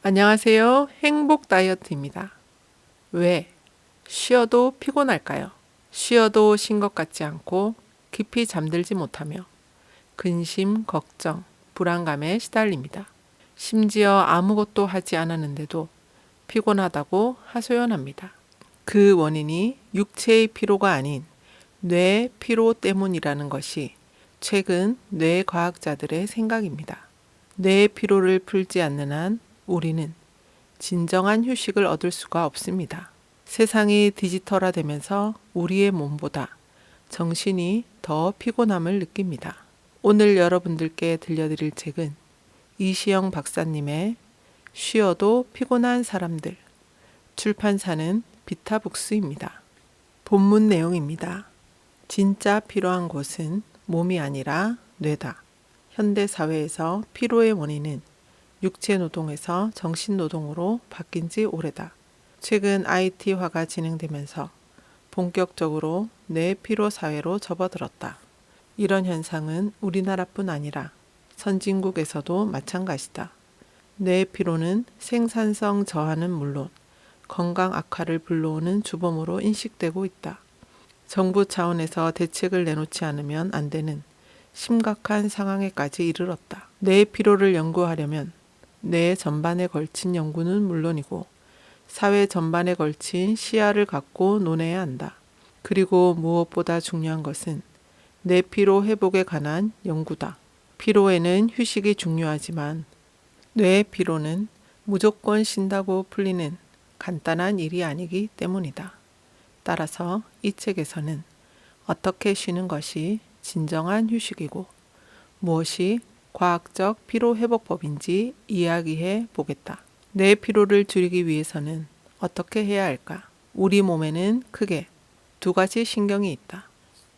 안녕하세요. 행복 다이어트입니다. 왜 쉬어도 피곤할까요? 쉬어도 쉰 것 같지 않고 깊이 잠들지 못하며 근심, 걱정, 불안감에 시달립니다. 심지어 아무것도 하지 않았는데도 피곤하다고 하소연합니다. 그 원인이 육체의 피로가 아닌 뇌 피로 때문이라는 것이 최근 뇌과학자들의 생각입니다. 뇌의 피로를 풀지 않는 한 우리는 진정한 휴식을 얻을 수가 없습니다. 세상이 디지털화되면서 우리의 몸보다 정신이 더 피곤함을 느낍니다. 오늘 여러분들께 들려드릴 책은 이시영 박사님의 쉬어도 피곤한 사람들, 출판사는 비타북스입니다. 본문 내용입니다. 진짜 필요한 곳은 몸이 아니라 뇌다. 현대 사회에서 피로의 원인은 육체 노동에서 정신 노동으로 바뀐 지 오래다. 최근 IT화가 진행되면서 본격적으로 뇌 피로 사회로 접어들었다. 이런 현상은 우리나라뿐 아니라 선진국에서도 마찬가지다. 뇌 피로는 생산성 저하는 물론 건강 악화를 불러오는 주범으로 인식되고 있다. 정부 차원에서 대책을 내놓지 않으면 안 되는 심각한 상황에까지 이르렀다. 뇌 피로를 연구하려면 뇌 전반에 걸친 연구는 물론이고 사회 전반에 걸친 시야를 갖고 논해야 한다. 그리고 무엇보다 중요한 것은 뇌 피로 회복에 관한 연구다. 피로에는 휴식이 중요하지만 뇌 피로는 무조건 쉰다고 풀리는 간단한 일이 아니기 때문이다. 따라서 이 책에서는 어떻게 쉬는 것이 진정한 휴식이고 무엇이 과학적 피로회복법인지 이야기해 보겠다. 뇌 피로를 줄이기 위해서는 어떻게 해야 할까? 우리 몸에는 크게 두 가지 신경이 있다.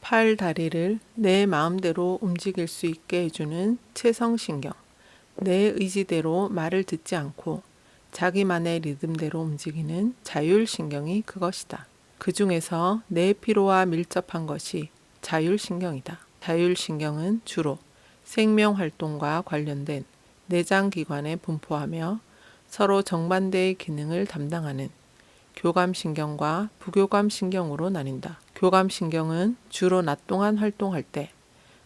팔, 다리를 내 마음대로 움직일 수 있게 해주는 채성신경, 내 의지대로 말을 듣지 않고 자기만의 리듬대로 움직이는 자율신경이 그것이다. 그 중에서 뇌 피로와 밀접한 것이 자율신경이다. 자율신경은 주로 생명활동과 관련된 내장기관에 분포하며 서로 정반대의 기능을 담당하는 교감신경과 부교감신경으로 나뉜다. 교감신경은 주로 낮 동안 활동할 때,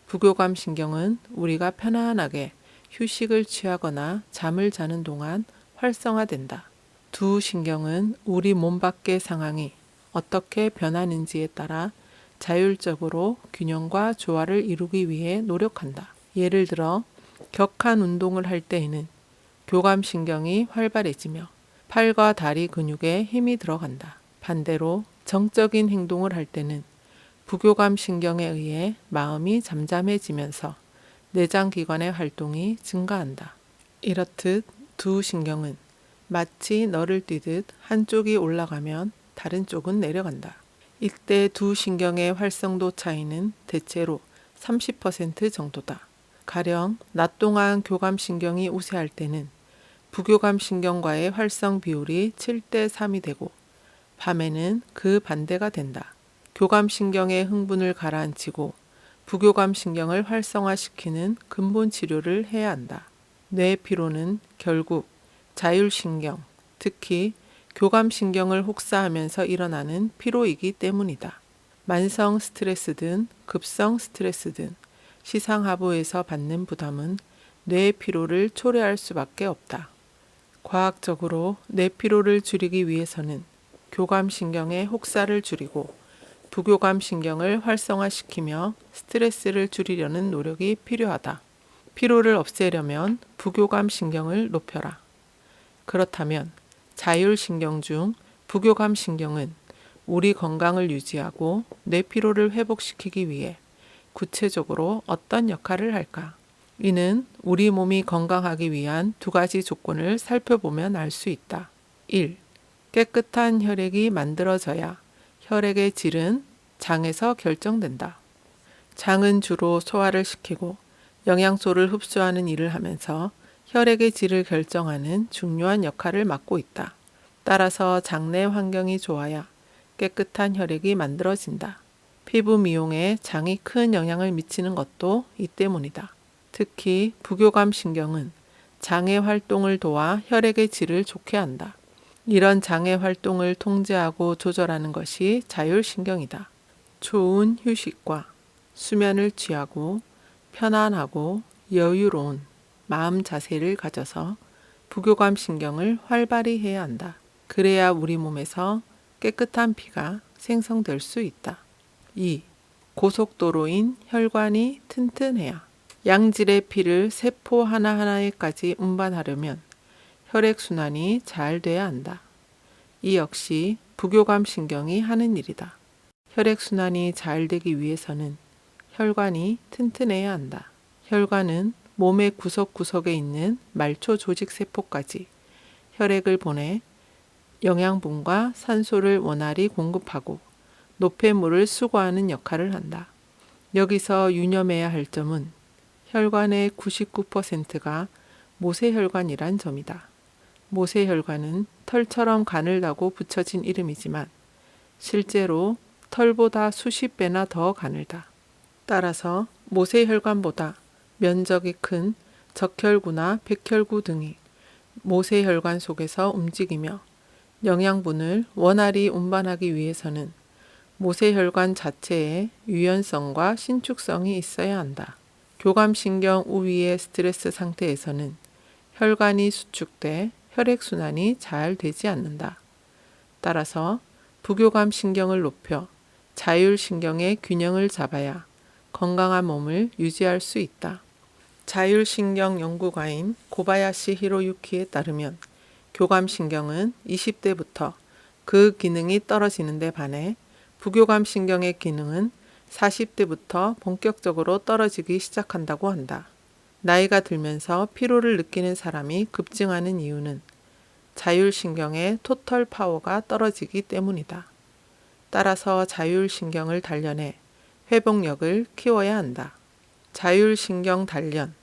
부교감신경은 우리가 편안하게 휴식을 취하거나 잠을 자는 동안 활성화된다. 두 신경은 우리 몸 밖의 상황이 어떻게 변하는지에 따라 자율적으로 균형과 조화를 이루기 위해 노력한다. 예를 들어 격한 운동을 할 때에는 교감신경이 활발해지며 팔과 다리 근육에 힘이 들어간다. 반대로 정적인 행동을 할 때는 부교감신경에 의해 마음이 잠잠해지면서 내장기관의 활동이 증가한다. 이렇듯 두 신경은 마치 너를 뛰듯 한쪽이 올라가면 다른 쪽은 내려간다. 이때 두 신경의 활성도 차이는 대체로 30% 정도다. 가령 낮 동안 교감신경이 우세할 때는 부교감신경과의 활성 비율이 7대 3이 되고 밤에는 그 반대가 된다. 교감신경의 흥분을 가라앉히고 부교감신경을 활성화시키는 근본 치료를 해야 한다. 뇌 피로는 결국 자율신경, 특히 교감신경을 혹사하면서 일어나는 피로이기 때문이다. 만성 스트레스든 급성 스트레스든 시상하부에서 받는 부담은 뇌 피로를 초래할 수밖에 없다. 과학적으로 뇌 피로를 줄이기 위해서는 교감신경의 혹사를 줄이고 부교감신경을 활성화시키며 스트레스를 줄이려는 노력이 필요하다. 피로를 없애려면 부교감신경을 높여라. 그렇다면 자율신경 중 부교감신경은 우리 건강을 유지하고 뇌 피로를 회복시키기 위해 구체적으로 어떤 역할을 할까? 이는 우리 몸이 건강하기 위한 두 가지 조건을 살펴보면 알 수 있다. 1. 깨끗한 혈액이 만들어져야 혈액의 질은 장에서 결정된다. 장은 주로 소화를 시키고 영양소를 흡수하는 일을 하면서 혈액의 질을 결정하는 중요한 역할을 맡고 있다. 따라서 장내 환경이 좋아야 깨끗한 혈액이 만들어진다. 피부 미용에 장이 큰 영향을 미치는 것도 이 때문이다. 특히 부교감신경은 장의 활동을 도와 혈액의 질을 좋게 한다. 이런 장의 활동을 통제하고 조절하는 것이 자율신경이다. 좋은 휴식과 수면을 취하고 편안하고 여유로운 마음 자세를 가져서 부교감 신경을 활발히 해야 한다. 그래야 우리 몸에서 깨끗한 피가 생성될 수 있다. 2. 고속도로인 혈관이 튼튼해야. 양질의 피를 세포 하나하나에까지 운반하려면 혈액순환이 잘 돼야 한다. 이 역시 부교감 신경이 하는 일이다. 혈액순환이 잘 되기 위해서는 혈관이 튼튼해야 한다. 혈관은 몸의 구석구석에 있는 말초 조직세포까지 혈액을 보내 영양분과 산소를 원활히 공급하고 노폐물을 수거하는 역할을 한다. 여기서 유념해야 할 점은 혈관의 99%가 모세혈관이란 점이다. 모세혈관은 털처럼 가늘다고 붙여진 이름이지만 실제로 털보다 수십 배나 더 가늘다. 따라서 모세혈관보다 면적이 큰 적혈구나 백혈구 등이 모세혈관 속에서 움직이며 영양분을 원활히 운반하기 위해서는 모세혈관 자체에 유연성과 신축성이 있어야 한다. 교감신경 우위의 스트레스 상태에서는 혈관이 수축돼 혈액순환이 잘 되지 않는다. 따라서 부교감 신경을 높여 자율신경의 균형을 잡아야 건강한 몸을 유지할 수 있다. 자율신경 연구가인 고바야시 히로유키에 따르면 교감신경은 20대부터 그 기능이 떨어지는 데 반해 부교감신경의 기능은 40대부터 본격적으로 떨어지기 시작한다고 한다. 나이가 들면서 피로를 느끼는 사람이 급증하는 이유는 자율신경의 토털 파워가 떨어지기 때문이다. 따라서 자율신경을 단련해 회복력을 키워야 한다. 자율신경 단련,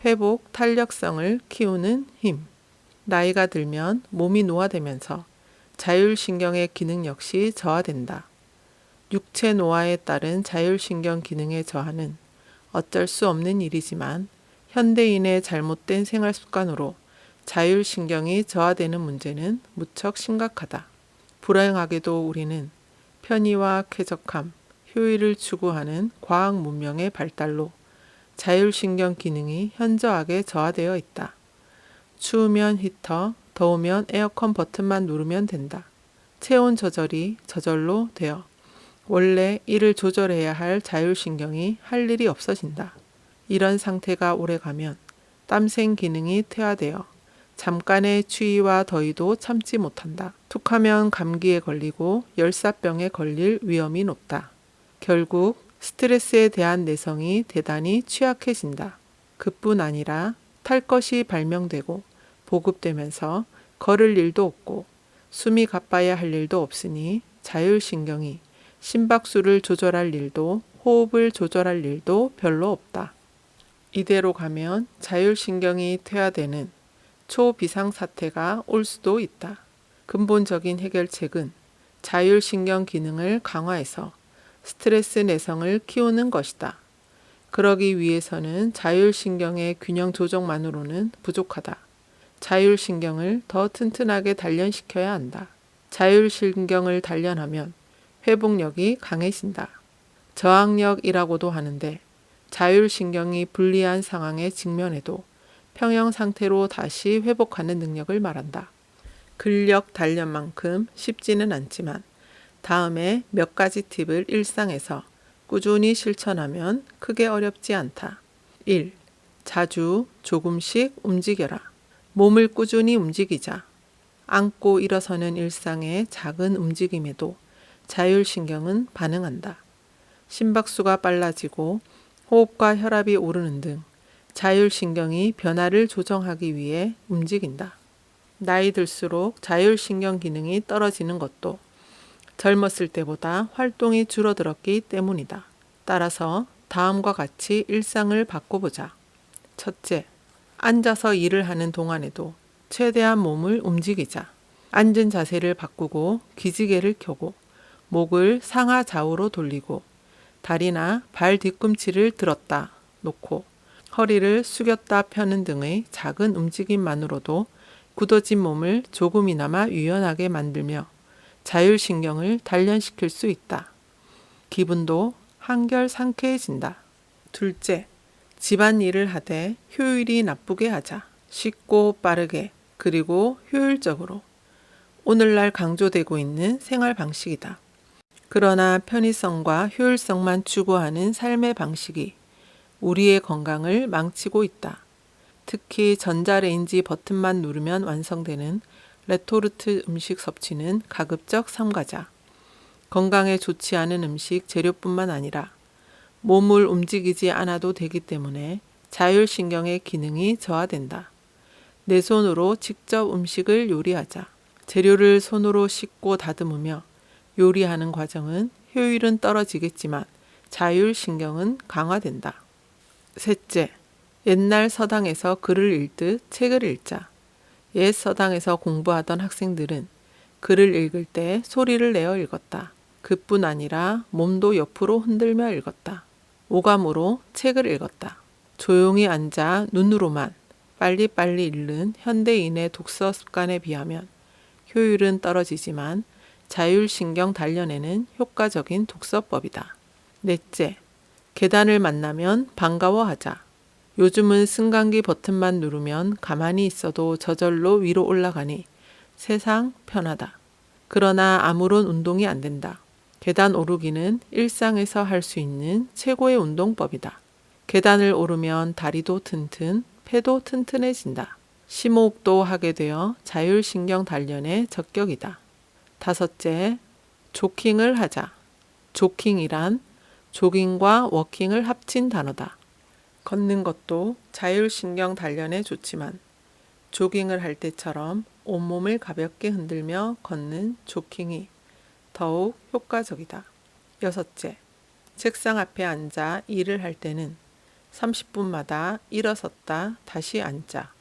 회복 탄력성을 키우는 힘. 나이가 들면 몸이 노화되면서 자율신경의 기능 역시 저하된다. 육체 노화에 따른 자율신경 기능의 저하는 어쩔 수 없는 일이지만 현대인의 잘못된 생활 습관으로 자율신경이 저하되는 문제는 무척 심각하다. 불행하게도 우리는 편의와 쾌적함, 효율을 추구하는 과학 문명의 발달로 자율신경 기능이 현저하게 저하되어 있다. 추우면 히터, 더우면 에어컨 버튼만 누르면 된다. 체온 조절이 저절로 되어 원래 이를 조절해야 할 자율신경이 할 일이 없어진다. 이런 상태가 오래가면 땀샘 기능이 퇴화되어 잠깐의 추위와 더위도 참지 못한다. 툭하면 감기에 걸리고 열사병에 걸릴 위험이 높다. 결국 스트레스에 대한 내성이 대단히 취약해진다. 그뿐 아니라 탈 것이 발명되고 보급되면서 걸을 일도 없고 숨이 가빠야 할 일도 없으니 자율신경이 심박수를 조절할 일도 호흡을 조절할 일도 별로 없다. 이대로 가면 자율신경이 퇴화되는 초비상사태가 올 수도 있다. 근본적인 해결책은 자율신경 기능을 강화해서 스트레스 내성을 키우는 것이다. 그러기 위해서는 자율신경의 균형 조정만으로는 부족하다. 자율신경을 더 튼튼하게 단련시켜야 한다. 자율신경을 단련하면 회복력이 강해진다. 저항력이라고도 하는데 자율신경이 불리한 상황에 직면해도 평형 상태로 다시 회복하는 능력을 말한다. 근력 단련만큼 쉽지는 않지만 다음에 몇 가지 팁을 일상에서 꾸준히 실천하면 크게 어렵지 않다. 1. 자주 조금씩 움직여라. 몸을 꾸준히 움직이자. 앉고 일어서는 일상의 작은 움직임에도 자율신경은 반응한다. 심박수가 빨라지고 호흡과 혈압이 오르는 등 자율신경이 변화를 조정하기 위해 움직인다. 나이 들수록 자율신경 기능이 떨어지는 것도 젊었을 때보다 활동이 줄어들었기 때문이다. 따라서 다음과 같이 일상을 바꿔보자. 첫째, 앉아서 일을 하는 동안에도 최대한 몸을 움직이자. 앉은 자세를 바꾸고 기지개를 켜고 목을 상하 좌우로 돌리고 다리나 발 뒤꿈치를 들었다 놓고 허리를 숙였다 펴는 등의 작은 움직임만으로도 굳어진 몸을 조금이나마 유연하게 만들며 자율신경을 단련시킬 수 있다. 기분도 한결 상쾌해진다. 둘째, 집안일을 하되 효율이 나쁘게 하자. 쉽고 빠르게 그리고 효율적으로. 오늘날 강조되고 있는 생활 방식이다. 그러나 편의성과 효율성만 추구하는 삶의 방식이 우리의 건강을 망치고 있다. 특히 전자레인지 버튼만 누르면 완성되는 레토르트 음식 섭취는 가급적 삼가자. 건강에 좋지 않은 음식 재료뿐만 아니라 몸을 움직이지 않아도 되기 때문에 자율신경의 기능이 저하된다. 내 손으로 직접 음식을 요리하자. 재료를 손으로 씻고 다듬으며 요리하는 과정은 효율은 떨어지겠지만 자율신경은 강화된다. 셋째, 옛날 서당에서 글을 읽듯 책을 읽자. 옛 서당에서 공부하던 학생들은 글을 읽을 때 소리를 내어 읽었다. 그뿐 아니라 몸도 옆으로 흔들며 읽었다. 오감으로 책을 읽었다. 조용히 앉아 눈으로만 빨리빨리 읽는 현대인의 독서 습관에 비하면 효율은 떨어지지만 자율신경 단련에는 효과적인 독서법이다. 넷째, 계단을 만나면 반가워하자. 요즘은 승강기 버튼만 누르면 가만히 있어도 저절로 위로 올라가니 세상 편하다. 그러나 아무런 운동이 안 된다. 계단 오르기는 일상에서 할 수 있는 최고의 운동법이다. 계단을 오르면 다리도 튼튼, 폐도 튼튼해진다. 심호흡도 하게 되어 자율신경 단련에 적격이다. 다섯째, 조킹을 하자. 조킹이란 조깅과 워킹을 합친 단어다. 걷는 것도 자율신경 단련에 좋지만 조깅을 할 때처럼 온몸을 가볍게 흔들며 걷는 조킹이 더욱 효과적이다. 여섯째, 책상 앞에 앉아 일을 할 때는 30분마다 일어섰다 다시 앉자.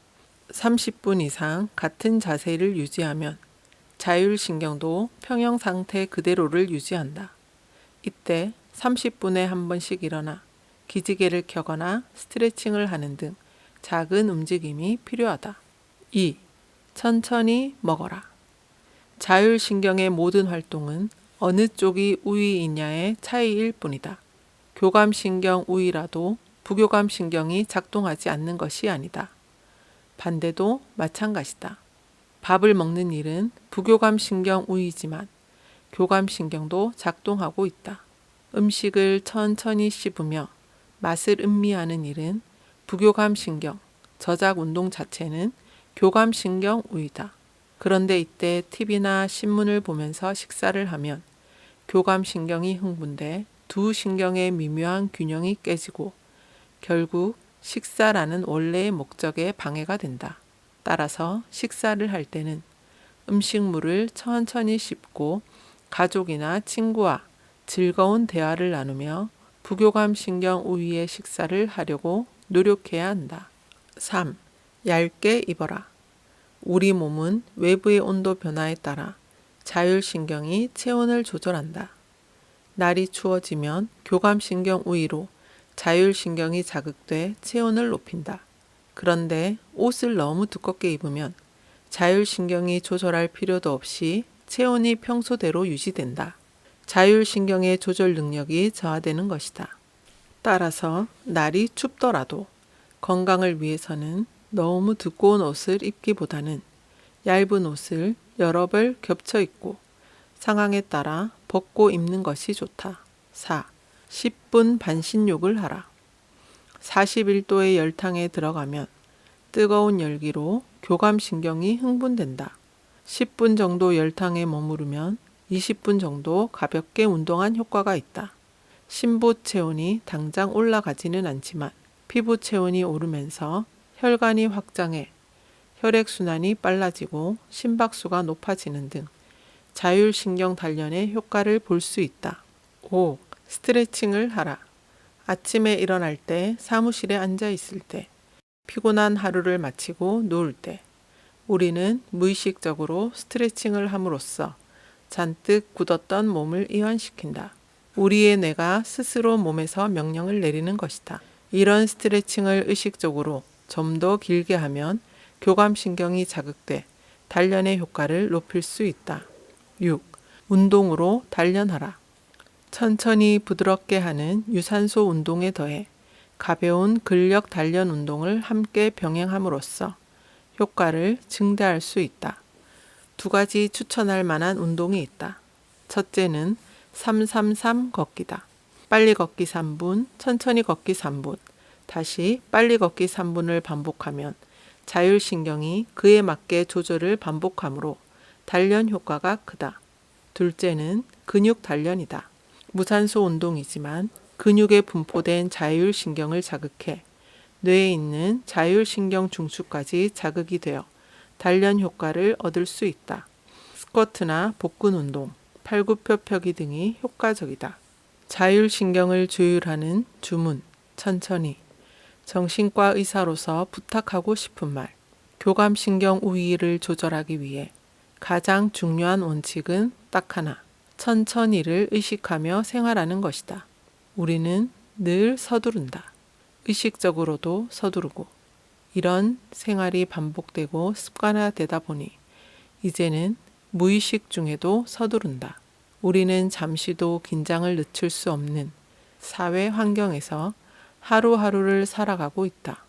30분 이상 같은 자세를 유지하면 자율신경도 평형 상태 그대로를 유지한다. 이때 30분에 한 번씩 일어나 기지개를 켜거나 스트레칭을 하는 등 작은 움직임이 필요하다. 2. 천천히 먹어라. 자율신경의 모든 활동은 어느 쪽이 우위이냐의 차이일 뿐이다. 교감신경 우위라도 부교감신경이 작동하지 않는 것이 아니다. 반대도 마찬가지다. 밥을 먹는 일은 부교감신경 우위지만 교감신경도 작동하고 있다. 음식을 천천히 씹으며 맛을 음미하는 일은 부교감신경, 저작 운동 자체는 교감신경 우위다. 그런데 이때 TV나 신문을 보면서 식사를 하면 교감신경이 흥분돼 두 신경의 미묘한 균형이 깨지고 결국 식사라는 원래의 목적에 방해가 된다. 따라서 식사를 할 때는 음식물을 천천히 씹고 가족이나 친구와 즐거운 대화를 나누며 부교감신경 우위의 식사를 하려고 노력해야 한다. 3. 얇게 입어라. 우리 몸은 외부의 온도 변화에 따라 자율신경이 체온을 조절한다. 날이 추워지면 교감신경 우위로 자율신경이 자극돼 체온을 높인다. 그런데 옷을 너무 두껍게 입으면 자율신경이 조절할 필요도 없이 체온이 평소대로 유지된다. 자율신경의 조절 능력이 저하되는 것이다. 따라서 날이 춥더라도 건강을 위해서는 너무 두꺼운 옷을 입기보다는 얇은 옷을 여러 벌 겹쳐 입고 상황에 따라 벗고 입는 것이 좋다. 4. 10분 반신욕을 하라. 41도의 열탕에 들어가면 뜨거운 열기로 교감신경이 흥분된다. 10분 정도 열탕에 머무르면 20분 정도 가볍게 운동한 효과가 있다. 심부 체온이 당장 올라가지는 않지만 피부 체온이 오르면서 혈관이 확장해 혈액순환이 빨라지고 심박수가 높아지는 등 자율신경 단련의 효과를 볼 수 있다. 5. 스트레칭을 하라. 아침에 일어날 때, 사무실에 앉아 있을 때, 피곤한 하루를 마치고 누울 때, 우리는 무의식적으로 스트레칭을 함으로써 잔뜩 굳었던 몸을 이완시킨다. 우리의 뇌가 스스로 몸에서 명령을 내리는 것이다. 이런 스트레칭을 의식적으로 좀 더 길게 하면 교감신경이 자극돼 단련의 효과를 높일 수 있다. 6. 운동으로 단련하라. 천천히 부드럽게 하는 유산소 운동에 더해 가벼운 근력 단련 운동을 함께 병행함으로써 효과를 증대할 수 있다. 두 가지 추천할 만한 운동이 있다. 첫째는 333 걷기다. 빨리 걷기 3분, 천천히 걷기 3분, 다시 빨리 걷기 3분을 반복하면 자율신경이 그에 맞게 조절을 반복하므로 단련 효과가 크다. 둘째는 근육 단련이다. 무산소 운동이지만 근육에 분포된 자율신경을 자극해 뇌에 있는 자율신경 중추까지 자극이 되어 단련 효과를 얻을 수 있다. 스쿼트나 복근 운동, 팔굽혀 펴기 등이 효과적이다. 자율신경을 조율하는 주문, 천천히. 정신과 의사로서 부탁하고 싶은 말. 교감신경 우위를 조절하기 위해 가장 중요한 원칙은 딱 하나. 천천히를 의식하며 생활하는 것이다. 우리는 늘 서두른다. 의식적으로도 서두르고. 이런 생활이 반복되고 습관화되다 보니 이제는 무의식 중에도 서두른다. 우리는 잠시도 긴장을 늦출 수 없는 사회 환경에서 하루하루를 살아가고 있다.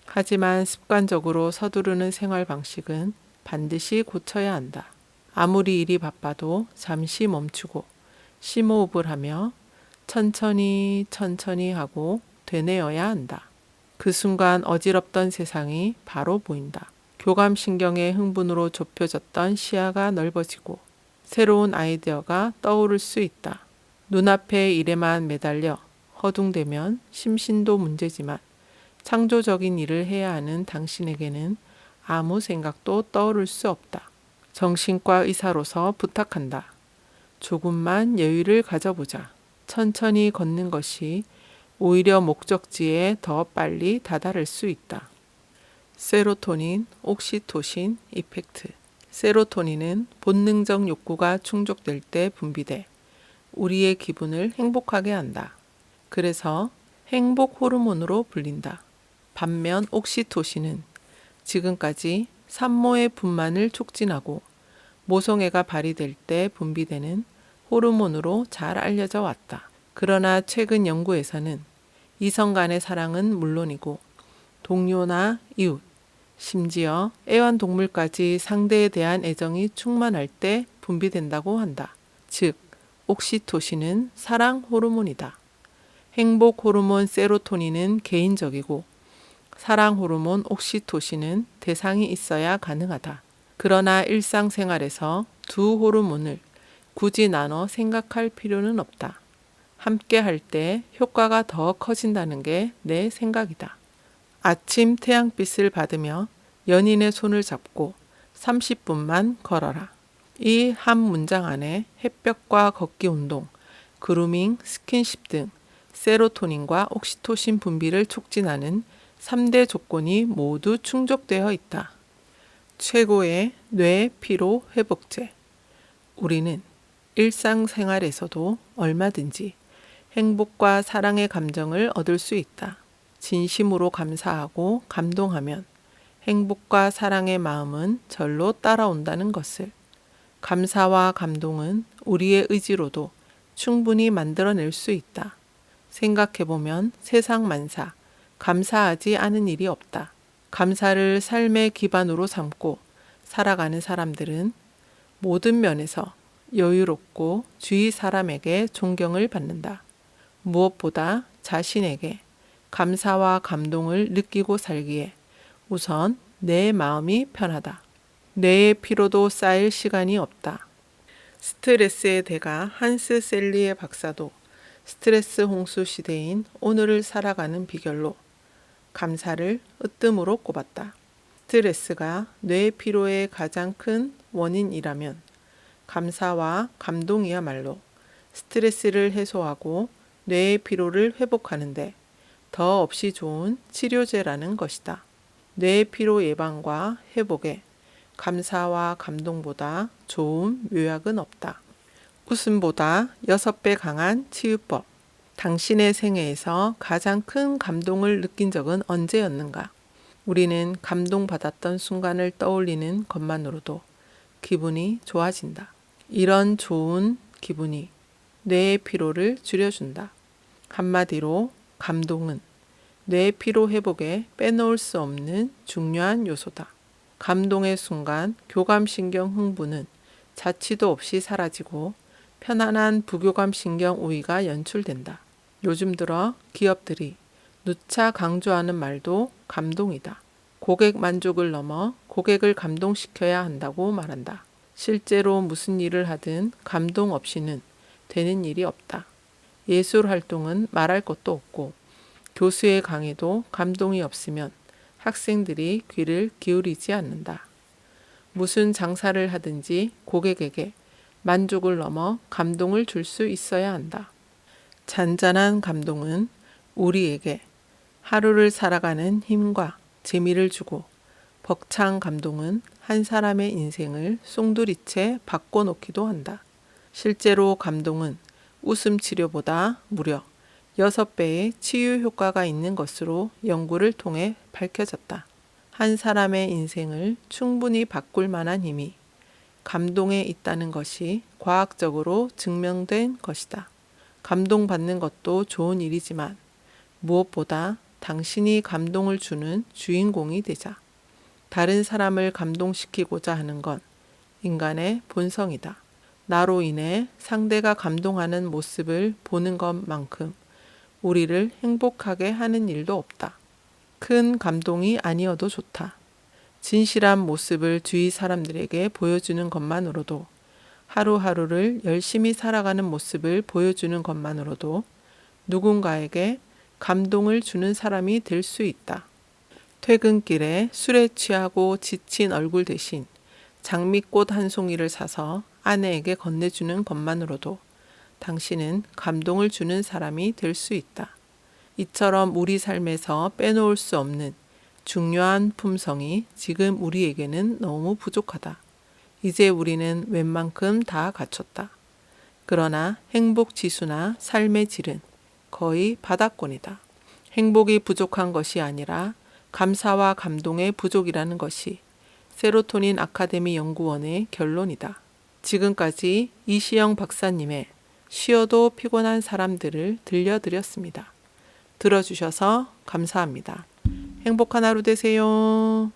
하지만 습관적으로 서두르는 생활 방식은 반드시 고쳐야 한다. 아무리 일이 바빠도 잠시 멈추고 심호흡을 하며 천천히 하고 되뇌어야 한다. 그 순간 어지럽던 세상이 바로 보인다. 교감신경의 흥분으로 좁혀졌던 시야가 넓어지고 새로운 아이디어가 떠오를 수 있다. 눈앞의 일에만 매달려 허둥대면 심신도 문제지만 창조적인 일을 해야 하는 당신에게는 아무 생각도 떠오를 수 없다. 정신과 의사로서 부탁한다. 조금만 여유를 가져보자. 천천히 걷는 것이 오히려 목적지에 더 빨리 다다를 수 있다. 세로토닌, 옥시토신 이펙트. 세로토닌은 본능적 욕구가 충족될 때 분비돼 우리의 기분을 행복하게 한다. 그래서 행복 호르몬으로 불린다. 반면 옥시토신은 지금까지 산모의 분만을 촉진하고 모성애가 발휘될 때 분비되는 호르몬으로 잘 알려져 왔다. 그러나 최근 연구에서는 이성 간의 사랑은 물론이고 동료나 이웃, 심지어 애완동물까지 상대에 대한 애정이 충만할 때 분비된다고 한다. 즉, 옥시토신은 사랑 호르몬이다. 행복 호르몬 세로토닌은 개인적이고 사랑 호르몬 옥시토신은 대상이 있어야 가능하다. 그러나 일상생활에서 두 호르몬을 굳이 나눠 생각할 필요는 없다. 함께 할 때 효과가 더 커진다는 게 내 생각이다. 아침 태양빛을 받으며 연인의 손을 잡고 30분만 걸어라. 이 한 문장 안에 햇볕과 걷기 운동, 그루밍, 스킨십 등 세로토닌과 옥시토신 분비를 촉진하는 3대 조건이 모두 충족되어 있다. 최고의 뇌 피로 회복제. 우리는 일상생활에서도 얼마든지 행복과 사랑의 감정을 얻을 수 있다. 진심으로 감사하고 감동하면 행복과 사랑의 마음은 절로 따라온다는 것을. 감사와 감동은 우리의 의지로도 충분히 만들어낼 수 있다. 생각해보면 세상 만사 감사하지 않은 일이 없다. 감사를 삶의 기반으로 삼고 살아가는 사람들은 모든 면에서 여유롭고 주위 사람에게 존경을 받는다. 무엇보다 자신에게 감사와 감동을 느끼고 살기에 우선 내 마음이 편하다. 뇌의 피로도 쌓일 시간이 없다. 스트레스의 대가 한스 셀리의 박사도 스트레스 홍수 시대인 오늘을 살아가는 비결로 감사를 으뜸으로 꼽았다. 스트레스가 뇌 피로의 가장 큰 원인이라면 감사와 감동이야말로 스트레스를 해소하고 뇌의 피로를 회복하는데 더없이 좋은 치료제라는 것이다. 뇌의 피로 예방과 회복에 감사와 감동보다 좋은 묘약은 없다. 웃음보다 6배 강한 치유법. 당신의 생애에서 가장 큰 감동을 느낀 적은 언제였는가? 우리는 감동받았던 순간을 떠올리는 것만으로도 기분이 좋아진다. 이런 좋은 기분이 뇌의 피로를 줄여준다. 한마디로 감동은 뇌 피로 회복에 빼놓을 수 없는 중요한 요소다. 감동의 순간 교감신경 흥분은 자취도 없이 사라지고 편안한 부교감신경 우위가 연출된다. 요즘 들어 기업들이 누차 강조하는 말도 감동이다. 고객 만족을 넘어 고객을 감동시켜야 한다고 말한다. 실제로 무슨 일을 하든 감동 없이는 되는 일이 없다. 예술 활동은 말할 것도 없고 교수의 강의도 감동이 없으면 학생들이 귀를 기울이지 않는다. 무슨 장사를 하든지 고객에게 만족을 넘어 감동을 줄 수 있어야 한다. 잔잔한 감동은 우리에게 하루를 살아가는 힘과 재미를 주고 벅찬 감동은 한 사람의 인생을 송두리째 바꿔놓기도 한다. 실제로 감동은 웃음 치료보다 무려 6배의 치유 효과가 있는 것으로 연구를 통해 밝혀졌다. 한 사람의 인생을 충분히 바꿀 만한 힘이 감동에 있다는 것이 과학적으로 증명된 것이다. 감동받는 것도 좋은 일이지만 무엇보다 당신이 감동을 주는 주인공이 되자. 다른 사람을 감동시키고자 하는 건 인간의 본성이다. 나로 인해 상대가 감동하는 모습을 보는 것만큼 우리를 행복하게 하는 일도 없다. 큰 감동이 아니어도 좋다. 진실한 모습을 주위 사람들에게 보여주는 것만으로도 하루하루를 열심히 살아가는 모습을 보여주는 것만으로도 누군가에게 감동을 주는 사람이 될 수 있다. 퇴근길에 술에 취하고 지친 얼굴 대신 장미꽃 한 송이를 사서 아내에게 건네주는 것만으로도 당신은 감동을 주는 사람이 될 수 있다. 이처럼 우리 삶에서 빼놓을 수 없는 중요한 품성이 지금 우리에게는 너무 부족하다. 이제 우리는 웬만큼 다 갖췄다. 그러나 행복 지수나 삶의 질은 거의 바닥권이다. 행복이 부족한 것이 아니라 감사와 감동의 부족이라는 것이 세로토닌 아카데미 연구원의 결론이다. 지금까지 이시영 박사님의 쉬어도 피곤한 사람들을 들려드렸습니다. 들어주셔서 감사합니다. 행복한 하루 되세요.